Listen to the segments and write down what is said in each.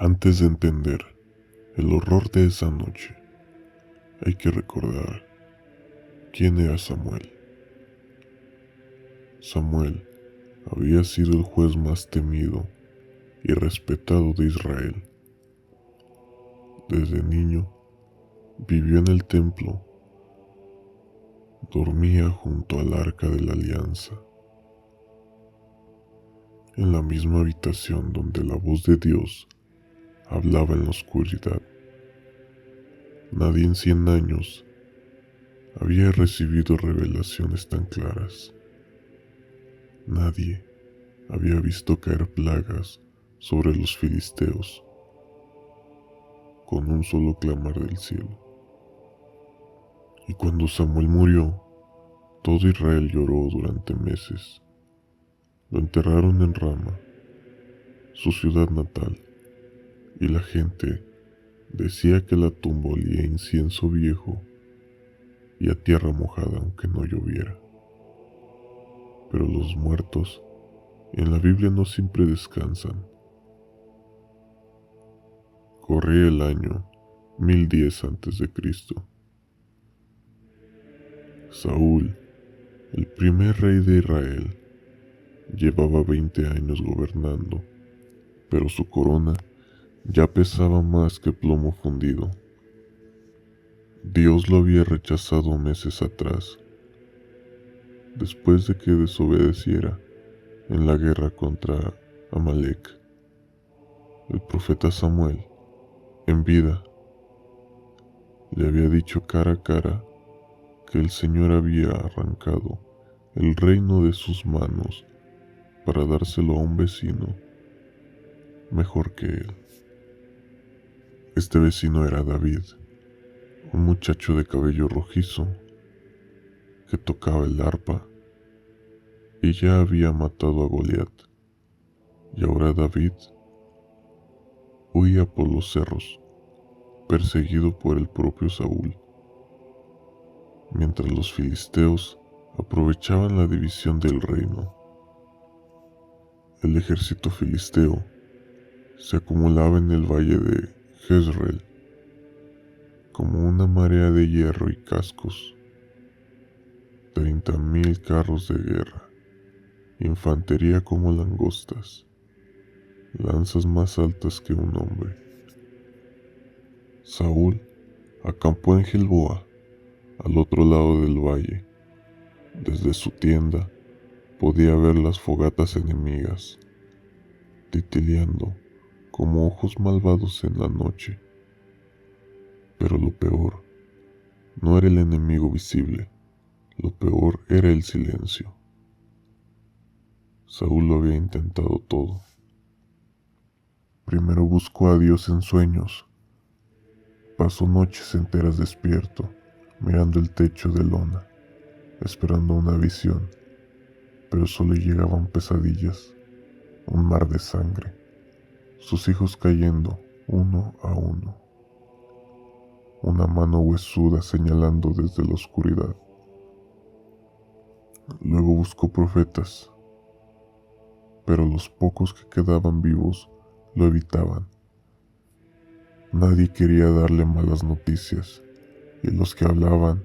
Antes de entender el horror de esa noche, hay que recordar quién era Samuel. Samuel había sido el juez más temido y respetado de Israel. Desde niño vivió en el templo, dormía junto al arca de la alianza, en la misma habitación donde la voz de Dios hablaba en la oscuridad. Nadie en 100 años había recibido revelaciones tan claras. Nadie había visto caer plagas sobre los filisteos con un solo clamar del cielo. Y cuando Samuel murió, todo Israel lloró durante meses. Lo enterraron en Rama, su ciudad natal, y la gente decía que la tumba olía a incienso viejo y a tierra mojada aunque no lloviera. Pero los muertos en la Biblia no siempre descansan. Corría el año 1010 a.C. Saúl, el primer rey de Israel, llevaba 20 años gobernando, pero su corona ya pesaba más que plomo fundido. Dios lo había rechazado meses atrás, después de que desobedeciera en la guerra contra Amalek. El profeta Samuel, en vida, le había dicho cara a cara que el Señor había arrancado el reino de sus manos para dárselo a un vecino mejor que él. Este vecino era David, un muchacho de cabello rojizo que tocaba el arpa y ya había matado a Goliat. Y ahora David huía por los cerros, perseguido por el propio Saúl, mientras los filisteos aprovechaban la división del reino. El ejército filisteo se acumulaba en el valle de Jezreel como una marea de hierro y cascos, 30,000 carros de guerra, infantería como langostas, lanzas más altas que un hombre. Saúl acampó en Gilboa, al otro lado del valle. Desde su tienda podía ver las fogatas enemigas, titileando como ojos malvados en la noche. Pero lo peor no era el enemigo visible, lo peor era el silencio. Saúl lo había intentado todo. Primero buscó a Dios en sueños. Pasó noches enteras despierto, mirando el techo de lona, esperando una visión, pero solo llegaban pesadillas, un mar de sangre, sus hijos cayendo uno a uno, una mano huesuda señalando desde la oscuridad. Luego buscó profetas, pero los pocos que quedaban vivos lo evitaban. Nadie quería darle malas noticias, y los que hablaban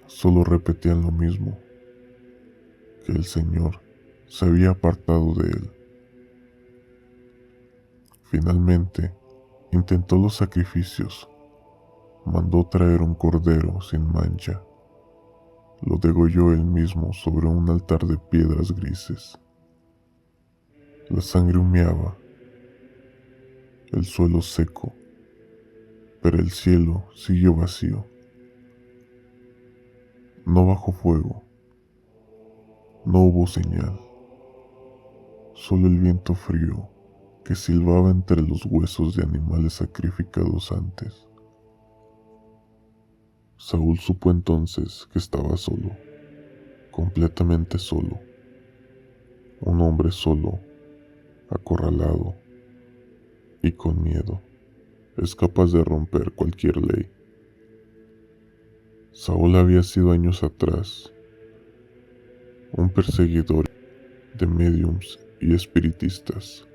solo repetían lo mismo, que el Señor se había apartado de él. Finalmente, intentó los sacrificios. Mandó traer un cordero sin mancha. Lo degolló él mismo sobre un altar de piedras grises. La sangre humeaba, el suelo seco, pero el cielo siguió vacío. No bajó fuego, no hubo señal, solo el viento frío que silbaba entre los huesos de animales sacrificados antes. Saúl supo entonces que estaba solo, completamente solo, un hombre solo, acorralado y con miedo, es capaz de romper cualquier ley. Saúl había sido años atrás un perseguidor de médiums y espiritistas,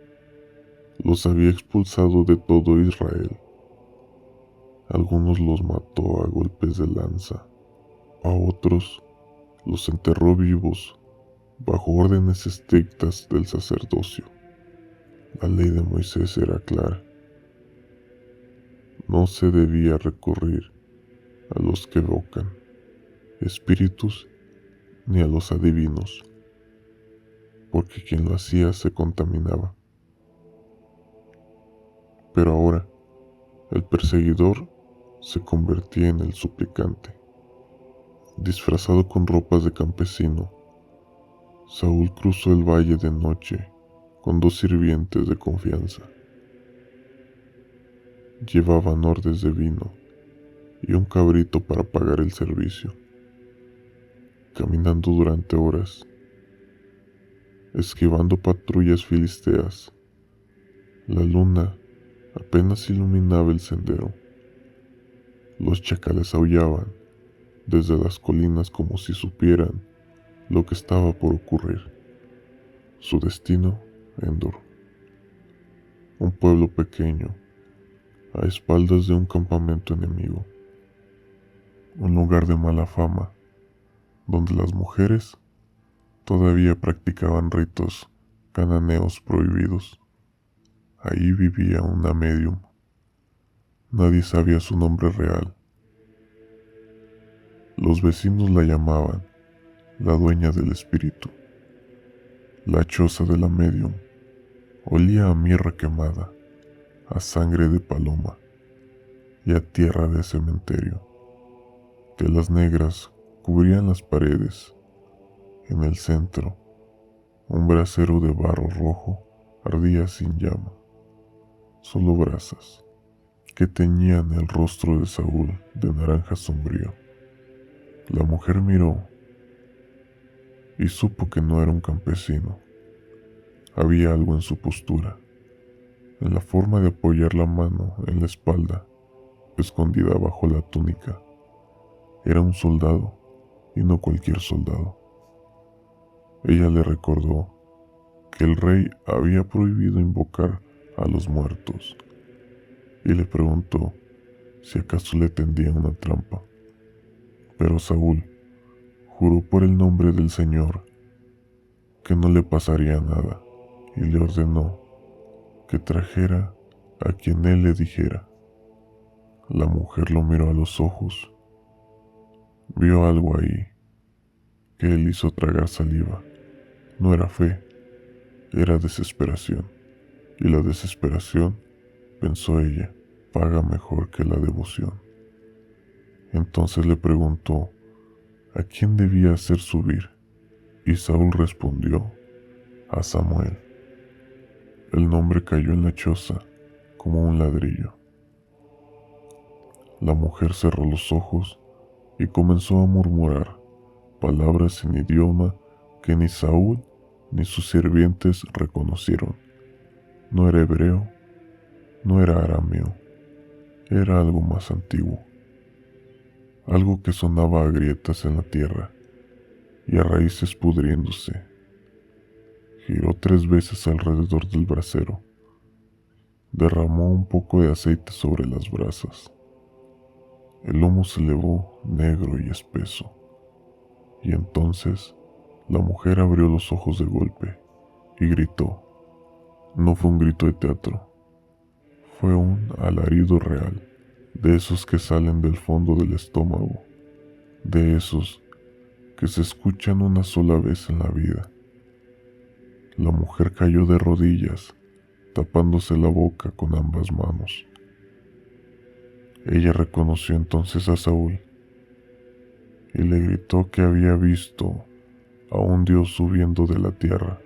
Los había expulsado de todo Israel. Algunos los mató a golpes de lanza, a otros los enterró vivos bajo órdenes estrictas del sacerdocio. La ley de Moisés era clara. No se debía recurrir a los que evocan espíritus ni a los adivinos, porque quien lo hacía se contaminaba. Pero ahora el perseguidor se convertía en el suplicante. Disfrazado con ropas de campesino, Saúl cruzó el valle de noche con 2 sirvientes de confianza. Llevaban ordes de vino y un cabrito para pagar el servicio. Caminando durante horas, esquivando patrullas filisteas, la luna apenas iluminaba el sendero. Los chacales aullaban desde las colinas como si supieran lo que estaba por ocurrir. Su destino, Endor, un pueblo pequeño, a espaldas de un campamento enemigo, un lugar de mala fama, donde las mujeres todavía practicaban ritos cananeos prohibidos. Ahí vivía una medium. Nadie sabía su nombre real. Los vecinos la llamaban la dueña del espíritu. La choza de la medium olía a mirra quemada, a sangre de paloma y a tierra de cementerio. Telas negras cubrían las paredes. En el centro, un brasero de barro rojo ardía sin llama, solo brasas que teñían el rostro de Saúl de naranja sombrío. La mujer miró y supo que no era un campesino. Había algo en su postura, en la forma de apoyar la mano en la espalda, escondida bajo la túnica. Era un soldado, y no cualquier soldado. Ella le recordó que el rey había prohibido invocar a los muertos, y le preguntó si acaso le tendían una trampa. Pero Saúl juró por el nombre del Señor que no le pasaría nada, y le ordenó que trajera a quien él le dijera. La mujer lo miró a los ojos. Vio algo ahí que él hizo tragar saliva. No era fe, era desesperación. Y la desesperación, pensó ella, paga mejor que la devoción. Entonces le preguntó a quién debía hacer subir, y Saúl respondió: a Samuel. El nombre cayó en la choza como un ladrillo. La mujer cerró los ojos y comenzó a murmurar palabras en idioma que ni Saúl ni sus sirvientes reconocieron. No era hebreo, no era arameo, era algo más antiguo, algo que sonaba a grietas en la tierra y a raíces pudriéndose. Giró 3 veces alrededor del brasero, derramó un poco de aceite sobre las brasas. El humo se elevó negro y espeso, y entonces la mujer abrió los ojos de golpe y gritó. No fue un grito de teatro, fue un alarido real, de esos que salen del fondo del estómago, de esos que se escuchan una sola vez en la vida. La mujer cayó de rodillas, tapándose la boca con ambas manos. Ella reconoció entonces a Saúl y le gritó que había visto a un dios subiendo de la tierra.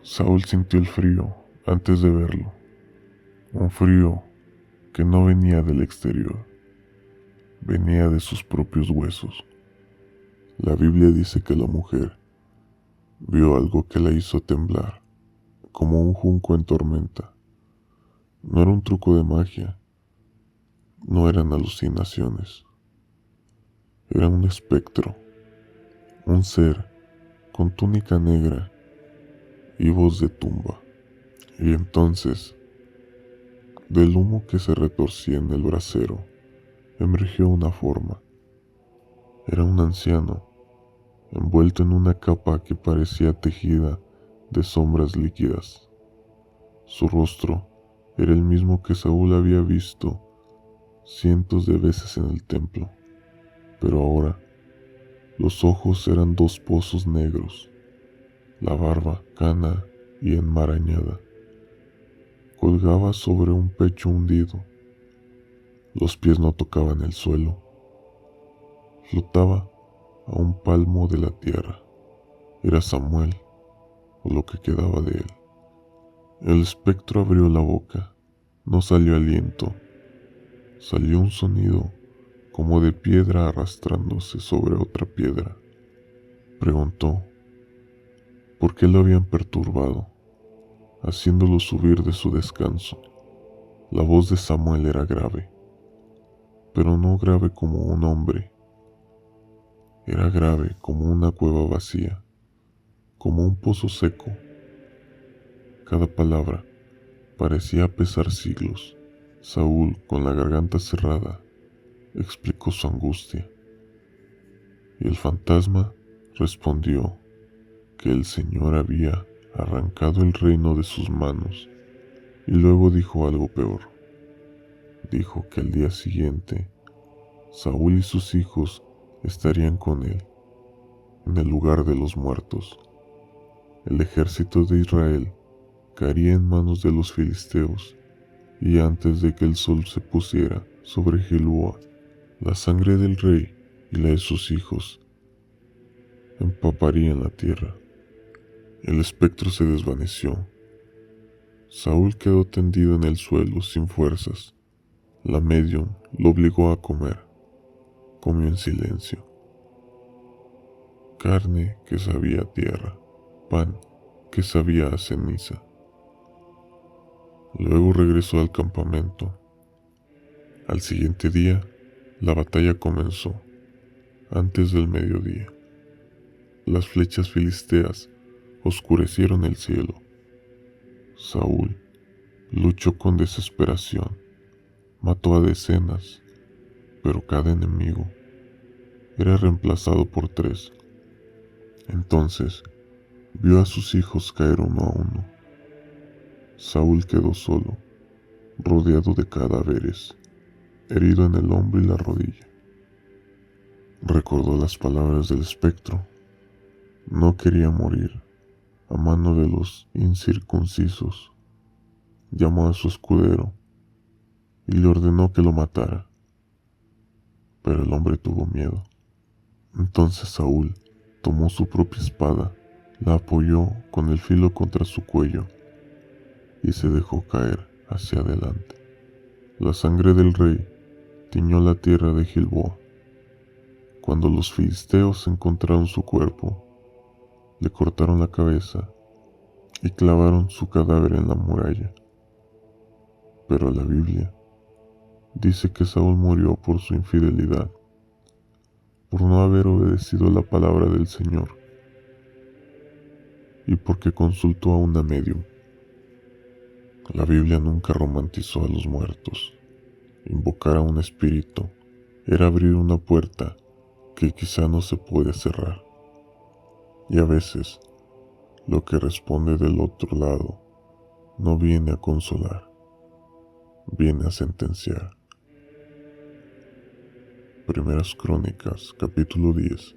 Saúl sintió el frío antes de verlo, un frío que no venía del exterior, venía de sus propios huesos. La Biblia dice que la mujer vio algo que la hizo temblar, como un junco en tormenta. No era un truco de magia, no eran alucinaciones, era un espectro, un ser con túnica negra y voz de tumba. Y entonces, del humo que se retorcía en el brasero, emergió una forma. Era un anciano, envuelto en una capa que parecía tejida de sombras líquidas. Su rostro era el mismo que Saúl había visto cientos de veces en el templo, pero ahora los ojos eran dos pozos negros, la barba cana y enmarañada. Colgaba sobre un pecho hundido. Los pies no tocaban el suelo. Flotaba a un palmo de la tierra. Era Samuel, o lo que quedaba de él. El espectro abrió la boca. No salió aliento. Salió un sonido como de piedra arrastrándose sobre otra piedra. Preguntó por qué lo habían perturbado, haciéndolo subir de su descanso. La voz de Samuel era grave, pero no grave como un hombre. Era grave como una cueva vacía, como un pozo seco. Cada palabra parecía pesar siglos. Saúl, con la garganta cerrada, explicó su angustia. Y el fantasma respondió que el Señor había arrancado el reino de sus manos, y luego dijo algo peor. Dijo que al día siguiente Saúl y sus hijos estarían con él, en el lugar de los muertos. El ejército de Israel caería en manos de los filisteos, y antes de que el sol se pusiera sobre Gilboa, la sangre del rey y la de sus hijos empaparían la tierra. El espectro se desvaneció. Saúl quedó tendido en el suelo sin fuerzas. La medium lo obligó a comer. Comió en silencio. Carne que sabía a tierra, pan que sabía a ceniza. Luego regresó al campamento. Al siguiente día, la batalla comenzó, antes del mediodía. Las flechas filisteas oscurecieron el cielo. Saúl luchó con desesperación. Mató a decenas, pero cada enemigo era reemplazado por 3. Entonces vio a sus hijos caer uno a uno. Saúl quedó solo, rodeado de cadáveres, herido en el hombro y la rodilla. Recordó las palabras del espectro. No quería morir a mano de los incircuncisos. Llamó a su escudero y le ordenó que lo matara. Pero el hombre tuvo miedo. Entonces Saúl tomó su propia espada, la apoyó con el filo contra su cuello y se dejó caer hacia adelante. La sangre del rey tiñó la tierra de Gilboa. Cuando los filisteos encontraron su cuerpo, le cortaron la cabeza y clavaron su cadáver en la muralla. Pero la Biblia dice que Saúl murió por su infidelidad, por no haber obedecido la palabra del Señor y porque consultó a una medium. La Biblia nunca romantizó a los muertos. Invocar a un espíritu era abrir una puerta que quizá no se puede cerrar. Y a veces, lo que responde del otro lado no viene a consolar, viene a sentenciar. Primeras Crónicas, capítulo 10,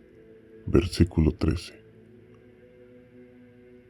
versículo 13.